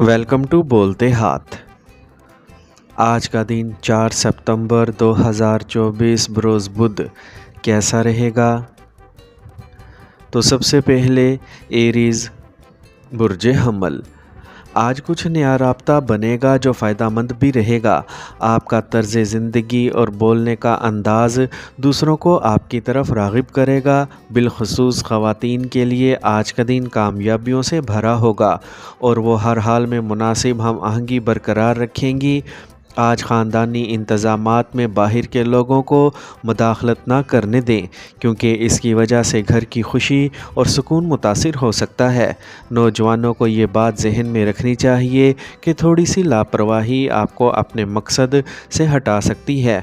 Welcome to بولتے ہاتھ۔ آج کا دن 4 ستمبر 2024 بروز بدھ کیسا رہے گا؟ تو سب سے پہلے ایریز برج حمل، آج کچھ نیا رابطہ بنے گا جو فائدہ مند بھی رہے گا۔ آپ کا طرز زندگی اور بولنے کا انداز دوسروں کو آپ کی طرف راغب کرے گا۔ بالخصوص خواتین کے لیے آج کا دن کامیابیوں سے بھرا ہوگا اور وہ ہر حال میں مناسب ہم آہنگی برقرار رکھیں گی۔ آج خاندانی انتظامات میں باہر کے لوگوں کو مداخلت نہ کرنے دیں، کیونکہ اس کی وجہ سے گھر کی خوشی اور سکون متاثر ہو سکتا ہے۔ نوجوانوں کو یہ بات ذہن میں رکھنی چاہیے کہ تھوڑی سی لاپرواہی آپ کو اپنے مقصد سے ہٹا سکتی ہے۔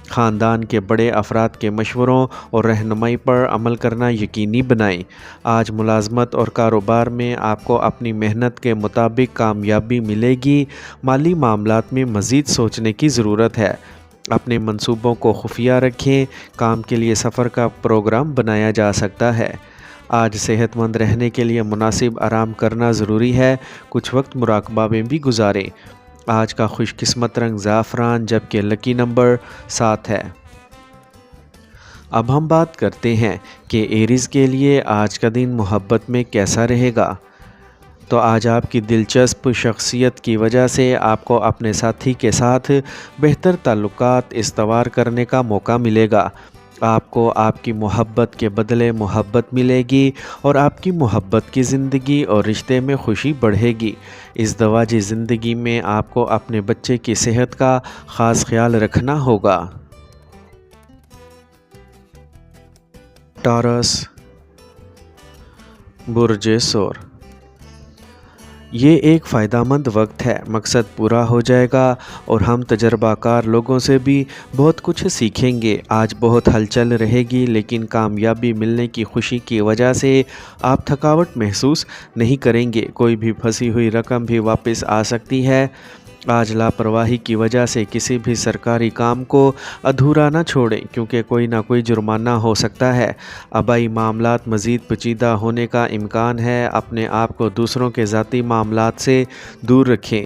خاندان کے بڑے افراد کے مشوروں اور رہنمائی پر عمل کرنا یقینی بنائیں۔ آج ملازمت اور کاروبار میں آپ کو اپنی محنت کے مطابق کامیابی ملے گی۔ مالی معاملات میں مزید سوچنے کی ضرورت ہے۔ اپنے منصوبوں کو خفیہ رکھیں۔ کام کے لیے سفر کا پروگرام بنایا جا سکتا ہے۔ آج صحت مند رہنے کے لیے مناسب آرام کرنا ضروری ہے۔ کچھ وقت مراقبہ میں بھی گزاریں۔ آج کا خوش قسمت رنگ زعفران، جبکہ لکی نمبر 7 ہے۔ اب ہم بات کرتے ہیں کہ ایریز کے لیے آج کا دن محبت میں کیسا رہے گا۔ تو آج آپ کی دلچسپ شخصیت کی وجہ سے آپ کو اپنے ساتھی کے ساتھ بہتر تعلقات استوار کرنے کا موقع ملے گا۔ آپ کو آپ کی محبت کے بدلے محبت ملے گی اور آپ کی محبت کی زندگی اور رشتے میں خوشی بڑھے گی۔ ازدواجی زندگی میں آپ کو اپنے بچے کی صحت کا خاص خیال رکھنا ہوگا۔ ٹارس برج سور، یہ ایک فائدہ مند وقت ہے۔ مقصد پورا ہو جائے گا اور ہم تجربہ کار لوگوں سے بھی بہت کچھ سیکھیں گے۔ آج بہت ہلچل رہے گی، لیکن کامیابی ملنے کی خوشی کی وجہ سے آپ تھکاوٹ محسوس نہیں کریں گے۔ کوئی بھی پھنسی ہوئی رقم بھی واپس آ سکتی ہے۔ آج لاپرواہی کی وجہ سے کسی بھی سرکاری کام کو ادھورا نہ چھوڑیں، کیونکہ کوئی نہ کوئی جرمانہ ہو سکتا ہے۔ آبائی معاملات مزید پیچیدہ ہونے کا امکان ہے۔ اپنے آپ کو دوسروں کے ذاتی معاملات سے دور رکھیں۔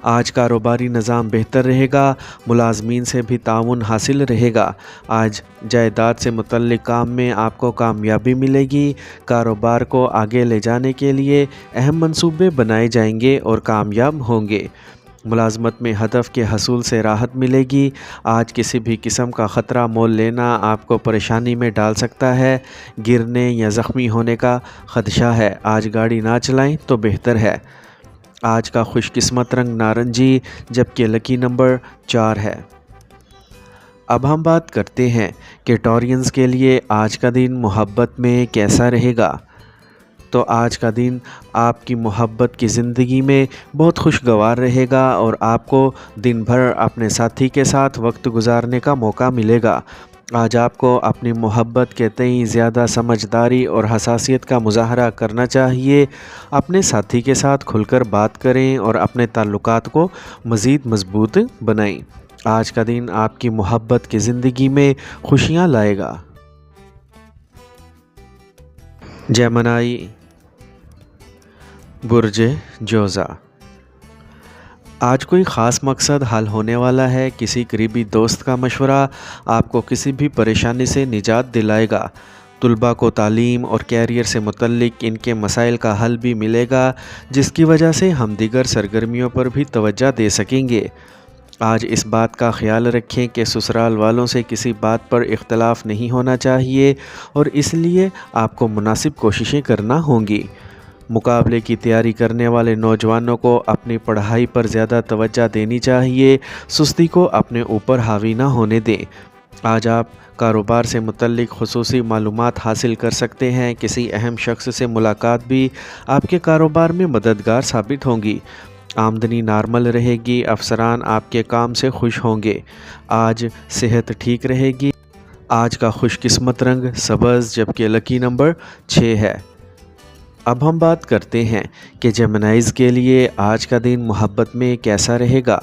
آج کاروباری نظام بہتر رہے گا۔ ملازمین سے بھی تعاون حاصل رہے گا۔ آج جائیداد سے متعلق کام میں آپ کو کامیابی ملے گی۔ کاروبار کو آگے لے جانے کے لیے اہم منصوبے بنائے جائیں گے اور کامیاب ہوں گے۔ ملازمت میں ہدف کے حصول سے راحت ملے گی۔ آج کسی بھی قسم کا خطرہ مول لینا آپ کو پریشانی میں ڈال سکتا ہے۔ گرنے یا زخمی ہونے کا خدشہ ہے۔ آج گاڑی نہ چلائیں تو بہتر ہے۔ آج کا خوش قسمت رنگ نارنجی، جبکہ لکی نمبر 4 ہے۔ اب ہم بات کرتے ہیں کہ ٹورینز کے لیے آج کا دن محبت میں کیسا رہے گا۔ تو آج کا دن آپ کی محبت کی زندگی میں بہت خوشگوار رہے گا اور آپ کو دن بھر اپنے ساتھی کے ساتھ وقت گزارنے کا موقع ملے گا۔ آج آپ کو اپنی محبت کے تئیں زیادہ سمجھداری اور حساسیت کا مظاہرہ کرنا چاہیے۔ اپنے ساتھی کے ساتھ کھل کر بات کریں اور اپنے تعلقات کو مزید مضبوط بنائیں۔ آج کا دن آپ کی محبت کی زندگی میں خوشیاں لائے گا۔ جیمنائی برج جوزا، آج کوئی خاص مقصد حل ہونے والا ہے۔ کسی قریبی دوست کا مشورہ آپ کو کسی بھی پریشانی سے نجات دلائے گا۔ طلباء کو تعلیم اور کیریئر سے متعلق ان کے مسائل کا حل بھی ملے گا، جس کی وجہ سے ہم دیگر سرگرمیوں پر بھی توجہ دے سکیں گے۔ آج اس بات کا خیال رکھیں کہ سسرال والوں سے کسی بات پر اختلاف نہیں ہونا چاہیے اور اس لیے آپ کو مناسب کوششیں کرنا ہوں گی۔ مقابلے کی تیاری کرنے والے نوجوانوں کو اپنی پڑھائی پر زیادہ توجہ دینی چاہیے۔ سستی کو اپنے اوپر حاوی نہ ہونے دیں۔ آج آپ کاروبار سے متعلق خصوصی معلومات حاصل کر سکتے ہیں۔ کسی اہم شخص سے ملاقات بھی آپ کے کاروبار میں مددگار ثابت ہوں گی۔ آمدنی نارمل رہے گی۔ افسران آپ کے کام سے خوش ہوں گے۔ آج صحت ٹھیک رہے گی۔ آج کا خوش قسمت رنگ سبز، جبکہ لکی نمبر 6 ہے۔ اب ہم بات کرتے ہیں کہ جیمنائیز کے لیے آج کا دن محبت میں کیسا رہے گا۔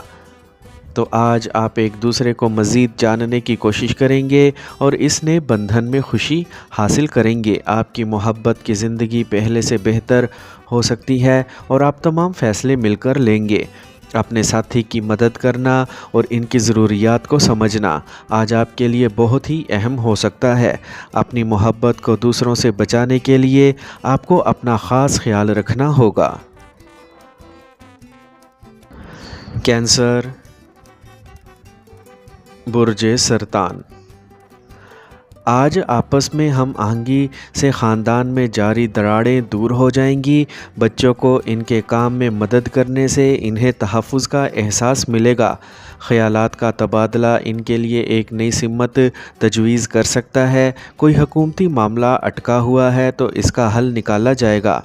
تو آج آپ ایک دوسرے کو مزید جاننے کی کوشش کریں گے اور اس نئے بندھن میں خوشی حاصل کریں گے۔ آپ کی محبت کی زندگی پہلے سے بہتر ہو سکتی ہے اور آپ تمام فیصلے مل کر لیں گے۔ اپنے ساتھی کی مدد کرنا اور ان کی ضروریات کو سمجھنا آج آپ کے لیے بہت ہی اہم ہو سکتا ہے۔ اپنی محبت کو دوسروں سے بچانے کے لیے آپ کو اپنا خاص خیال رکھنا ہوگا۔ کینسر، برج سرطان۔ آج آپس میں ہم آہنگی سے خاندان میں جاری دراڑیں دور ہو جائیں گی۔ بچوں کو ان کے کام میں مدد کرنے سے انہیں تحفظ کا احساس ملے گا۔ خیالات کا تبادلہ ان کے لیے ایک نئی سمت تجویز کر سکتا ہے۔ کوئی حکومتی معاملہ اٹکا ہوا ہے تو اس کا حل نکالا جائے گا۔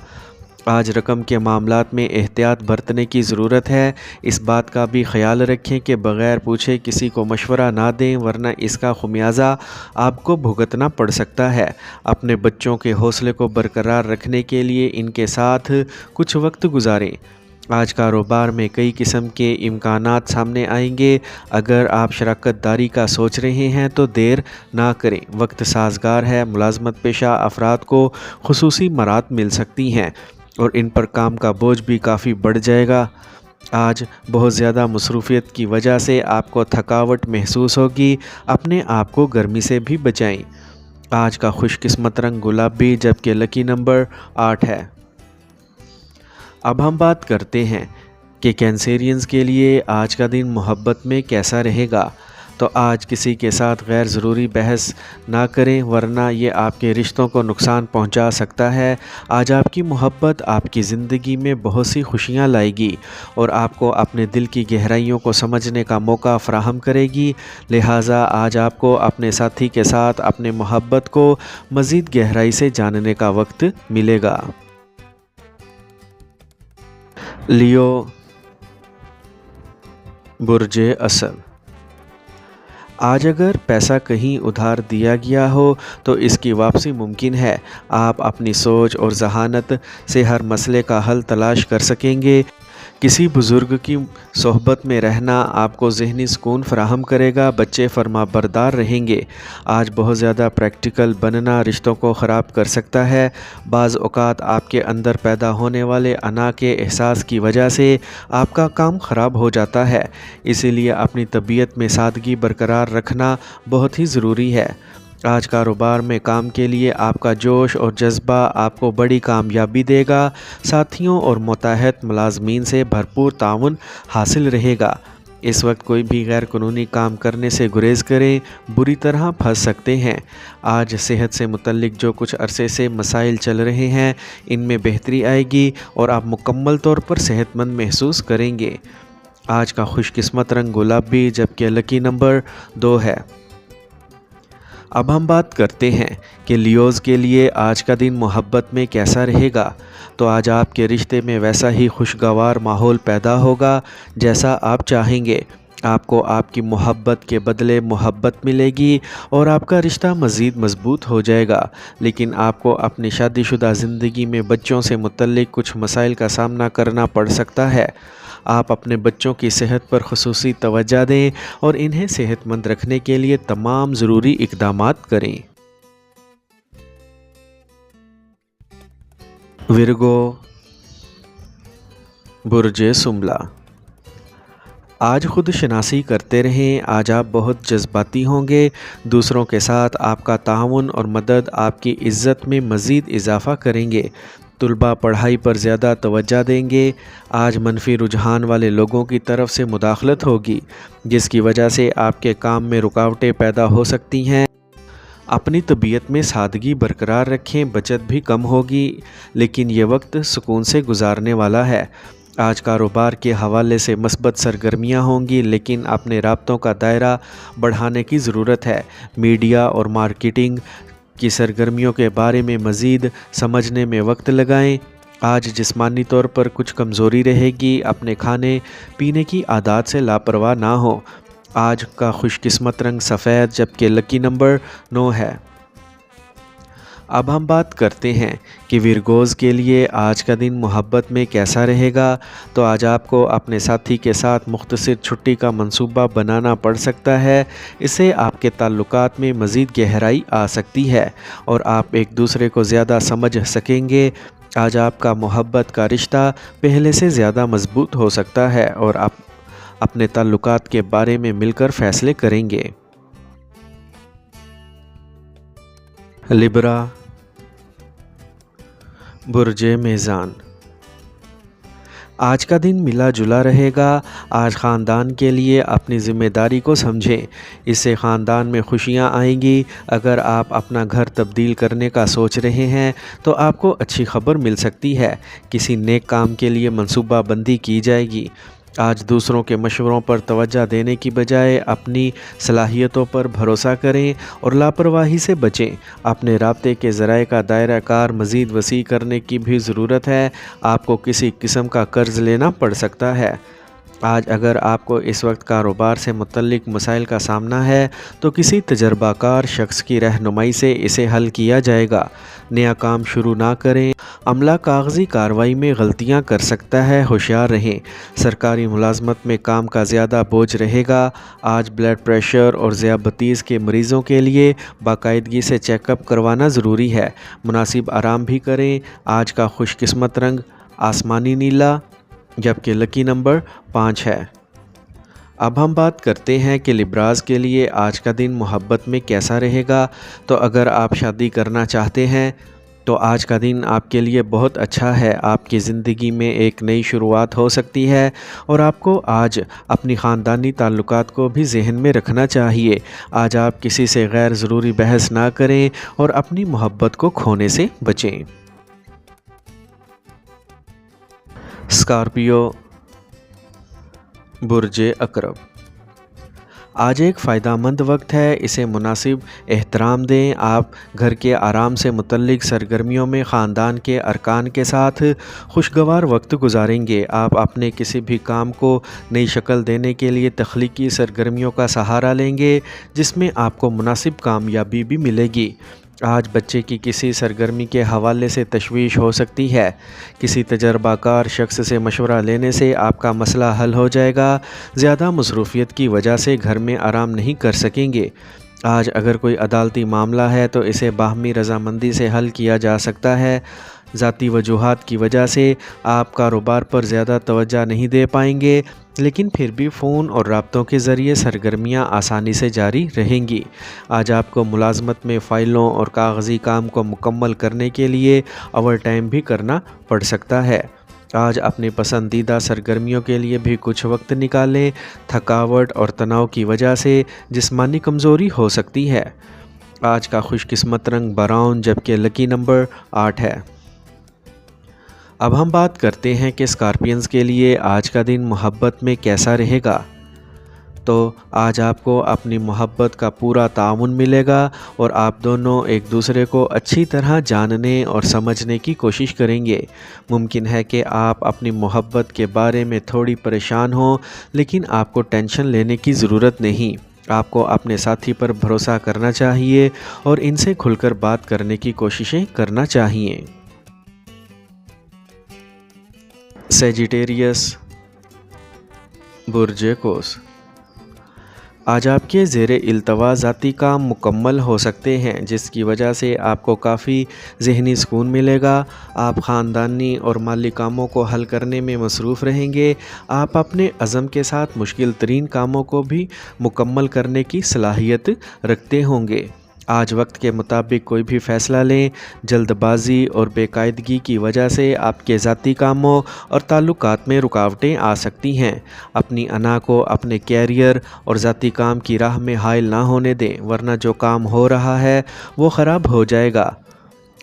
آج رقم کے معاملات میں احتیاط برتنے کی ضرورت ہے۔ اس بات کا بھی خیال رکھیں کہ بغیر پوچھے کسی کو مشورہ نہ دیں ورنہ اس کا خمیازہ آپ کو بھگتنا پڑ سکتا ہے۔ اپنے بچوں کے حوصلے کو برقرار رکھنے کے لیے ان کے ساتھ کچھ وقت گزاریں۔ آج کاروبار میں کئی قسم کے امکانات سامنے آئیں گے۔ اگر آپ شراکت داری کا سوچ رہے ہیں تو دیر نہ کریں، وقت سازگار ہے۔ ملازمت پیشہ افراد کو خصوصی مراعات مل سکتی ہیں اور ان پر کام کا بوجھ بھی کافی بڑھ جائے گا۔ آج بہت زیادہ مصروفیت کی وجہ سے آپ کو تھکاوٹ محسوس ہوگی۔ اپنے آپ کو گرمی سے بھی بچائیں۔ آج کا خوش قسمت رنگ گلابی جبکہ لکی نمبر 8 ہے۔ اب ہم بات کرتے ہیں کہ کینسیرینز کے لیے آج کا دن محبت میں کیسا رہے گا۔ تو آج کسی کے ساتھ غیر ضروری بحث نہ کریں ورنہ یہ آپ کے رشتوں کو نقصان پہنچا سکتا ہے۔ آج آپ کی محبت آپ کی زندگی میں بہت سی خوشیاں لائے گی اور آپ کو اپنے دل کی گہرائیوں کو سمجھنے کا موقع فراہم کرے گی۔ لہٰذا آج آپ کو اپنے ساتھی کے ساتھ اپنے محبت کو مزید گہرائی سے جاننے کا وقت ملے گا۔ لیو، برج اسد۔ آج اگر پیسہ کہیں ادھار دیا گیا ہو تو اس کی واپسی ممکن ہے۔ آپ اپنی سوچ اور ذہانت سے ہر مسئلے کا حل تلاش کر سکیں گے۔ کسی بزرگ کی صحبت میں رہنا آپ کو ذہنی سکون فراہم کرے گا۔ بچے فرما بردار رہیں گے۔ آج بہت زیادہ پریکٹیکل بننا رشتوں کو خراب کر سکتا ہے۔ بعض اوقات آپ کے اندر پیدا ہونے والے انا کے احساس کی وجہ سے آپ کا کام خراب ہو جاتا ہے، اسی لیے اپنی طبیعت میں سادگی برقرار رکھنا بہت ہی ضروری ہے۔ آج کاروبار میں کام کے لیے آپ کا جوش اور جذبہ آپ کو بڑی کامیابی دے گا۔ ساتھیوں اور متحد ملازمین سے بھرپور تعاون حاصل رہے گا۔ اس وقت کوئی بھی غیر قانونی کام کرنے سے گریز کریں، بری طرح پھنس سکتے ہیں۔ آج صحت سے متعلق جو کچھ عرصے سے مسائل چل رہے ہیں ان میں بہتری آئے گی اور آپ مکمل طور پر صحت مند محسوس کریں گے۔ آج کا خوش قسمت رنگ گلابی جبکہ لکی نمبر 2 ہے۔ اب ہم بات کرتے ہیں کہ لیوز کے لیے آج کا دن محبت میں کیسا رہے گا۔ تو آج آپ کے رشتے میں ویسا ہی خوشگوار ماحول پیدا ہوگا جیسا آپ چاہیں گے۔ آپ کو آپ کی محبت کے بدلے محبت ملے گی اور آپ کا رشتہ مزید مضبوط ہو جائے گا۔ لیکن آپ کو اپنی شادی شدہ زندگی میں بچوں سے متعلق کچھ مسائل کا سامنا کرنا پڑ سکتا ہے۔ آپ اپنے بچوں کی صحت پر خصوصی توجہ دیں اور انہیں صحت مند رکھنے کے لیے تمام ضروری اقدامات کریں۔ ورگو، برج سنبلا۔ آج خود شناسی کرتے رہیں۔ آج آپ بہت جذباتی ہوں گے۔ دوسروں کے ساتھ آپ کا تعاون اور مدد آپ کی عزت میں مزید اضافہ کریں گے۔ طلباء پڑھائی پر زیادہ توجہ دیں گے۔ آج منفی رجحان والے لوگوں کی طرف سے مداخلت ہوگی جس کی وجہ سے آپ کے کام میں رکاوٹیں پیدا ہو سکتی ہیں۔ اپنی طبیعت میں سادگی برقرار رکھیں، بچت بھی کم ہوگی لیکن یہ وقت سکون سے گزارنے والا ہے۔ آج کاروبار کے حوالے سے مثبت سرگرمیاں ہوں گی لیکن اپنے رابطوں کا دائرہ بڑھانے کی ضرورت ہے۔ میڈیا اور مارکیٹنگ کی سرگرمیوں کے بارے میں مزید سمجھنے میں وقت لگائیں۔ آج جسمانی طور پر کچھ کمزوری رہے گی۔ اپنے کھانے پینے کی عادات سے لاپرواہ نہ ہو۔ آج کا خوش قسمت رنگ سفید جبکہ لکی نمبر 9 ہے۔ اب ہم بات کرتے ہیں کہ ورگوز کے لیے آج کا دن محبت میں کیسا رہے گا۔ تو آج آپ کو اپنے ساتھی کے ساتھ مختصر چھٹی کا منصوبہ بنانا پڑ سکتا ہے۔ اس سے آپ کے تعلقات میں مزید گہرائی آ سکتی ہے اور آپ ایک دوسرے کو زیادہ سمجھ سکیں گے۔ آج آپ کا محبت کا رشتہ پہلے سے زیادہ مضبوط ہو سکتا ہے اور آپ اپنے تعلقات کے بارے میں مل کر فیصلے کریں گے۔ لبرا، برج میزان۔ آج کا دن ملا جلا رہے گا۔ آج خاندان کے لیے اپنی ذمہ داری کو سمجھیں، اس سے خاندان میں خوشیاں آئیں گی۔ اگر آپ اپنا گھر تبدیل کرنے کا سوچ رہے ہیں تو آپ کو اچھی خبر مل سکتی ہے۔ کسی نیک کام کے لیے منصوبہ بندی کی جائے گی۔ آج دوسروں کے مشوروں پر توجہ دینے کی بجائے اپنی صلاحیتوں پر بھروسہ کریں اور لاپرواہی سے بچیں۔ اپنے رابطے کے ذرائع کا دائرہ کار مزید وسیع کرنے کی بھی ضرورت ہے۔ آپ کو کسی قسم کا قرض لینا پڑ سکتا ہے۔ آج اگر آپ کو اس وقت کاروبار سے متعلق مسائل کا سامنا ہے تو کسی تجربہ کار شخص کی رہنمائی سے اسے حل کیا جائے گا۔ نیا کام شروع نہ کریں۔ عملہ کاغذی کارروائی میں غلطیاں کر سکتا ہے، ہوشیار رہیں۔ سرکاری ملازمت میں کام کا زیادہ بوجھ رہے گا۔ آج بلڈ پریشر اور ذیابیطس کے مریضوں کے لیے باقاعدگی سے چیک اپ کروانا ضروری ہے۔ مناسب آرام بھی کریں۔ آج کا خوش قسمت رنگ آسمانی نیلا، جبکہ لکی نمبر 5 ہے۔ اب ہم بات کرتے ہیں کہ لبراز کے لیے آج کا دن محبت میں کیسا رہے گا۔ تو اگر آپ شادی کرنا چاہتے ہیں تو آج کا دن آپ کے لیے بہت اچھا ہے۔ آپ کی زندگی میں ایک نئی شروعات ہو سکتی ہے اور آپ کو آج اپنی خاندانی تعلقات کو بھی ذہن میں رکھنا چاہیے۔ آج آپ کسی سے غیر ضروری بحث نہ کریں اور اپنی محبت کو کھونے سے بچیں۔ اسکارپیو، برج عقرب۔ آج ایک فائدہ مند وقت ہے، اسے مناسب احترام دیں۔ آپ گھر کے آرام سے متعلق سرگرمیوں میں خاندان کے ارکان کے ساتھ خوشگوار وقت گزاریں گے۔ آپ اپنے کسی بھی کام کو نئی شکل دینے کے لیے تخلیقی سرگرمیوں کا سہارا لیں گے، جس میں آپ کو مناسب کامیابی بھی ملے گی۔ آج بچے کی کسی سرگرمی کے حوالے سے تشویش ہو سکتی ہے۔ کسی تجربہ کار شخص سے مشورہ لینے سے آپ کا مسئلہ حل ہو جائے گا۔ زیادہ مصروفیت کی وجہ سے گھر میں آرام نہیں کر سکیں گے۔ آج اگر کوئی عدالتی معاملہ ہے تو اسے باہمی رضامندی سے حل کیا جا سکتا ہے۔ ذاتی وجوہات کی وجہ سے آپ کاروبار پر زیادہ توجہ نہیں دے پائیں گے، لیکن پھر بھی فون اور رابطوں کے ذریعے سرگرمیاں آسانی سے جاری رہیں گی۔ آج آپ کو ملازمت میں فائلوں اور کاغذی کام کو مکمل کرنے کے لیے اوور ٹائم بھی کرنا پڑ سکتا ہے۔ آج اپنی پسندیدہ سرگرمیوں کے لیے بھی کچھ وقت نکالیں۔ تھکاوٹ اور تناؤ کی وجہ سے جسمانی کمزوری ہو سکتی ہے۔ آج کا خوش قسمت رنگ براؤن، جبکہ لکی نمبر 8 ہے۔ اب ہم بات کرتے ہیں کہ اسکارپینز کے لیے آج کا دن محبت میں کیسا رہے گا۔ تو آج آپ کو اپنی محبت کا پورا تعاون ملے گا اور آپ دونوں ایک دوسرے کو اچھی طرح جاننے اور سمجھنے کی کوشش کریں گے۔ ممکن ہے کہ آپ اپنی محبت کے بارے میں تھوڑی پریشان ہوں، لیکن آپ کو ٹینشن لینے کی ضرورت نہیں۔ آپ کو اپنے ساتھی پر بھروسہ کرنا چاہیے اور ان سے کھل کر بات کرنے کی کوششیں کرنا چاہیے۔ سیجیٹیریس، برج قوس۔ آج آپ کے زیر التوا ذاتی کام مکمل ہو سکتے ہیں، جس کی وجہ سے آپ کو کافی ذہنی سکون ملے گا۔ آپ خاندانی اور مالی کاموں کو حل کرنے میں مصروف رہیں گے۔ آپ اپنے عزم کے ساتھ مشکل ترین کاموں کو بھی مکمل کرنے کی صلاحیت رکھتے ہوں گے۔ آج وقت کے مطابق کوئی بھی فیصلہ لیں۔ جلد بازی اور بے قاعدگی کی وجہ سے آپ کے ذاتی کاموں اور تعلقات میں رکاوٹیں آ سکتی ہیں۔ اپنی انا کو اپنے کیریئر اور ذاتی کام کی راہ میں حائل نہ ہونے دیں، ورنہ جو کام ہو رہا ہے وہ خراب ہو جائے گا۔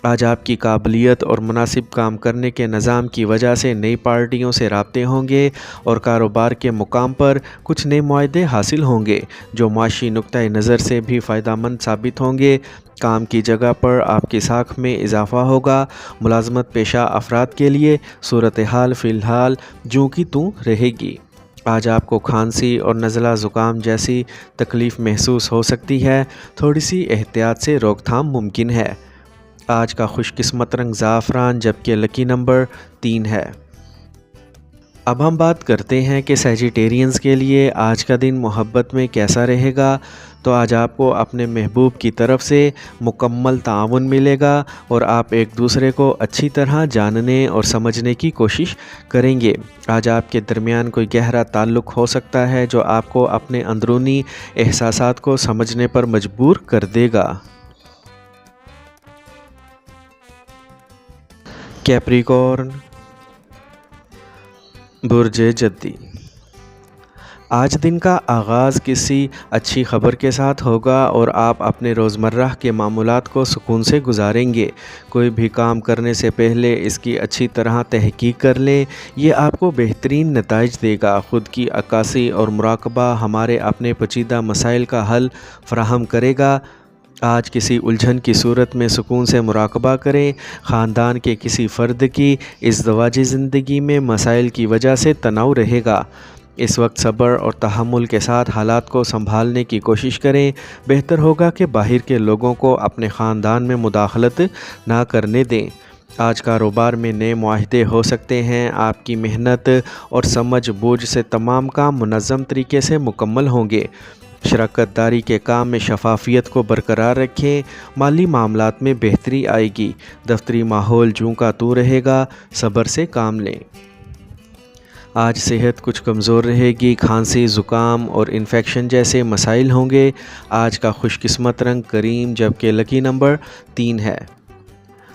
آج آپ کی قابلیت اور مناسب کام کرنے کے نظام کی وجہ سے نئی پارٹیوں سے رابطے ہوں گے اور کاروبار کے مقام پر کچھ نئے معاہدے حاصل ہوں گے، جو معاشی نقطۂ نظر سے بھی فائدہ مند ثابت ہوں گے۔ کام کی جگہ پر آپ کی ساکھ میں اضافہ ہوگا۔ ملازمت پیشہ افراد کے لیے صورتحال فی الحال جوں کی توں رہے گی۔ آج آپ کو کھانسی اور نزلہ زکام جیسی تکلیف محسوس ہو سکتی ہے۔ تھوڑی سی احتیاط سے روک تھام ممکن ہے۔ آج کا خوش قسمت رنگ زعفران جبکہ لکی نمبر 3 ہے۔ اب ہم بات کرتے ہیں کہ سیجیٹیرینز کے لیے آج کا دن محبت میں کیسا رہے گا۔ تو آج آپ کو اپنے محبوب کی طرف سے مکمل تعاون ملے گا اور آپ ایک دوسرے کو اچھی طرح جاننے اور سمجھنے کی کوشش کریں گے۔ آج آپ کے درمیان کوئی گہرا تعلق ہو سکتا ہے جو آپ کو اپنے اندرونی احساسات کو سمجھنے پر مجبور کر دے گا۔ کیپریکورن، برج جدی، آج دن کا آغاز کسی اچھی خبر کے ساتھ ہوگا اور آپ اپنے روزمرہ کے معمولات کو سکون سے گزاریں گے۔ کوئی بھی کام کرنے سے پہلے اس کی اچھی طرح تحقیق کر لیں، یہ آپ کو بہترین نتائج دے گا۔ خود کی عکاسی اور مراقبہ ہمارے اپنے پیچیدہ مسائل کا حل فراہم کرے گا۔ آج کسی الجھن کی صورت میں سکون سے مراقبہ کریں۔ خاندان کے کسی فرد کی ازدواجی زندگی میں مسائل کی وجہ سے تناؤ رہے گا۔ اس وقت صبر اور تحمل کے ساتھ حالات کو سنبھالنے کی کوشش کریں۔ بہتر ہوگا کہ باہر کے لوگوں کو اپنے خاندان میں مداخلت نہ کرنے دیں۔ آج کاروبار میں نئے معاہدے ہو سکتے ہیں۔ آپ کی محنت اور سمجھ بوجھ سے تمام کام منظم طریقے سے مکمل ہوں گے۔ شراکت داری کے کام میں شفافیت کو برقرار رکھیں۔ مالی معاملات میں بہتری آئے گی۔ دفتری ماحول جوں کا توں رہے گا، صبر سے کام لیں۔ آج صحت کچھ کمزور رہے گی۔ کھانسی، زکام اور انفیکشن جیسے مسائل ہوں گے۔ آج کا خوش قسمت رنگ کریم جبکہ لکی نمبر 3 ہے۔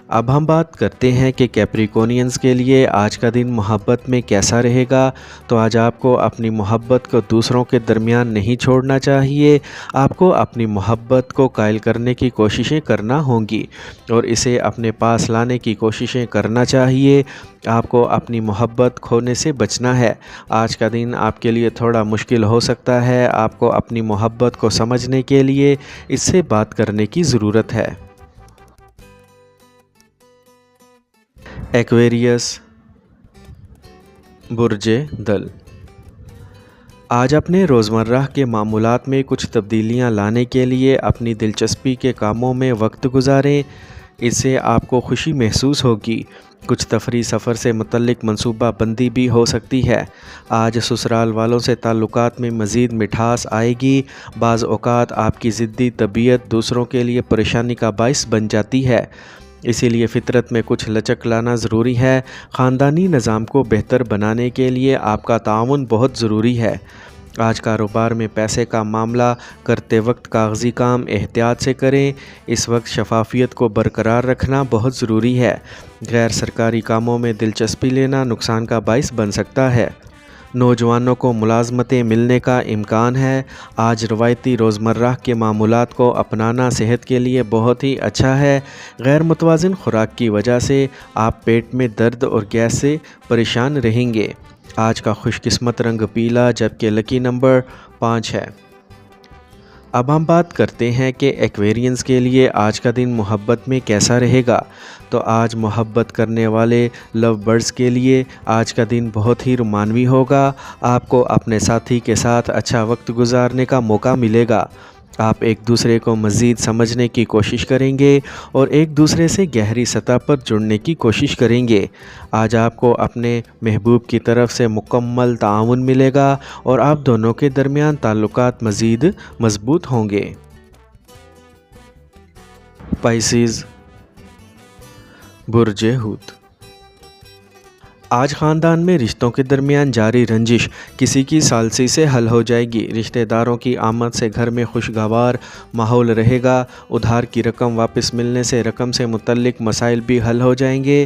اب ہم بات کرتے ہیں کہ کیپریکونینز کے لیے آج کا دن محبت میں کیسا رہے گا۔ تو آج آپ کو اپنی محبت کو دوسروں کے درمیان نہیں چھوڑنا چاہیے۔ آپ کو اپنی محبت کو قائل کرنے کی کوششیں کرنا ہوں گی اور اسے اپنے پاس لانے کی کوششیں کرنا چاہیے۔ آپ کو اپنی محبت کھونے سے بچنا ہے۔ آج کا دن آپ کے لیے تھوڑا مشکل ہو سکتا ہے۔ آپ کو اپنی محبت کو سمجھنے کے لیے اس سے بات کرنے کی ضرورت ہے۔ ایکویریس، برج دل، آج اپنے روزمرہ کے معمولات میں کچھ تبدیلیاں لانے کے لیے اپنی دلچسپی کے کاموں میں وقت گزاریں۔ اس سے آپ کو خوشی محسوس ہوگی۔ کچھ تفریحی سفر سے متعلق منصوبہ بندی بھی ہو سکتی ہے۔ آج سسرال والوں سے تعلقات میں مزید مٹھاس آئے گی۔ بعض اوقات آپ کی ضدی طبیعت دوسروں کے لیے پریشانی کا باعث بن جاتی ہے، اسی لیے فطرت میں کچھ لچک لانا ضروری ہے۔ خاندانی نظام کو بہتر بنانے کے لیے آپ کا تعاون بہت ضروری ہے۔ آج کاروبار میں پیسے کا معاملہ کرتے وقت کاغذی کام احتیاط سے کریں۔ اس وقت شفافیت کو برقرار رکھنا بہت ضروری ہے۔ غیر سرکاری کاموں میں دلچسپی لینا نقصان کا باعث بن سکتا ہے۔ نوجوانوں کو ملازمتیں ملنے کا امکان ہے۔ آج روایتی روزمرہ کے معمولات کو اپنانا صحت کے لیے بہت ہی اچھا ہے۔ غیر متوازن خوراک کی وجہ سے آپ پیٹ میں درد اور گیس سے پریشان رہیں گے۔ آج کا خوش قسمت رنگ پیلا جبکہ لکی نمبر 5 ہے۔ اب ہم بات کرتے ہیں کہ ایکویرینز کے لیے آج کا دن محبت میں کیسا رہے گا۔ تو آج محبت کرنے والے لو برڈز کے لیے آج کا دن بہت ہی رومانوی ہوگا۔ آپ کو اپنے ساتھی کے ساتھ اچھا وقت گزارنے کا موقع ملے گا۔ آپ ایک دوسرے کو مزید سمجھنے کی کوشش کریں گے اور ایک دوسرے سے گہری سطح پر جڑنے کی کوشش کریں گے۔ آج آپ کو اپنے محبوب کی طرف سے مکمل تعاون ملے گا اور آپ دونوں کے درمیان تعلقات مزید مضبوط ہوں گے۔ پائسیز، برج حوت، آج خاندان میں رشتوں کے درمیان جاری رنجش کسی کی ثالثی سے حل ہو جائے گی۔ رشتہ داروں کی آمد سے گھر میں خوشگوار ماحول رہے گا۔ ادھار کی رقم واپس ملنے سے رقم سے متعلق مسائل بھی حل ہو جائیں گے۔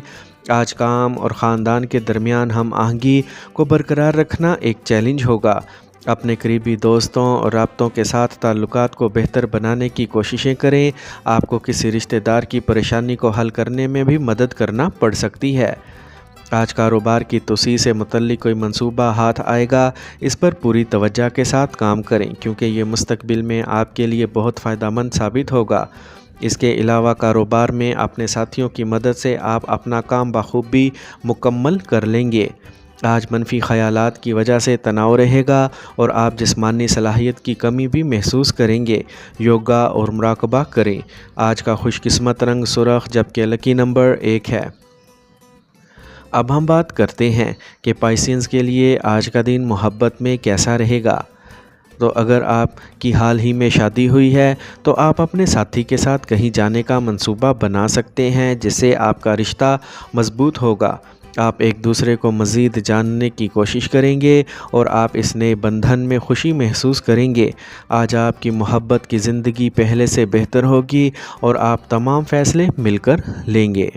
آج کام اور خاندان کے درمیان ہم آہنگی کو برقرار رکھنا ایک چیلنج ہوگا۔ اپنے قریبی دوستوں اور رابطوں کے ساتھ تعلقات کو بہتر بنانے کی کوششیں کریں۔ آپ کو کسی رشتہ دار کی پریشانی کو حل کرنے میں بھی مدد کرنا پڑ سکتی ہے۔ آج کاروبار کی توسیع سے متعلق کوئی منصوبہ ہاتھ آئے گا۔ اس پر پوری توجہ کے ساتھ کام کریں کیونکہ یہ مستقبل میں آپ کے لیے بہت فائدہ مند ثابت ہوگا۔ اس کے علاوہ کاروبار میں اپنے ساتھیوں کی مدد سے آپ اپنا کام بخوبی مکمل کر لیں گے۔ آج منفی خیالات کی وجہ سے تناؤ رہے گا اور آپ جسمانی صلاحیت کی کمی بھی محسوس کریں گے۔ یوگا اور مراقبہ کریں۔ آج کا خوش قسمت رنگ سرخ جبکہ لکی نمبر 1 ہے۔ اب ہم بات کرتے ہیں کہ پائسینز کے لیے آج کا دن محبت میں کیسا رہے گا۔ تو اگر آپ کی حال ہی میں شادی ہوئی ہے تو آپ اپنے ساتھی کے ساتھ کہیں جانے کا منصوبہ بنا سکتے ہیں جس سے آپ کا رشتہ مضبوط ہوگا۔ آپ ایک دوسرے کو مزید جاننے کی کوشش کریں گے اور آپ اس نئے بندھن میں خوشی محسوس کریں گے۔ آج آپ کی محبت کی زندگی پہلے سے بہتر ہوگی اور آپ تمام فیصلے مل کر لیں گے۔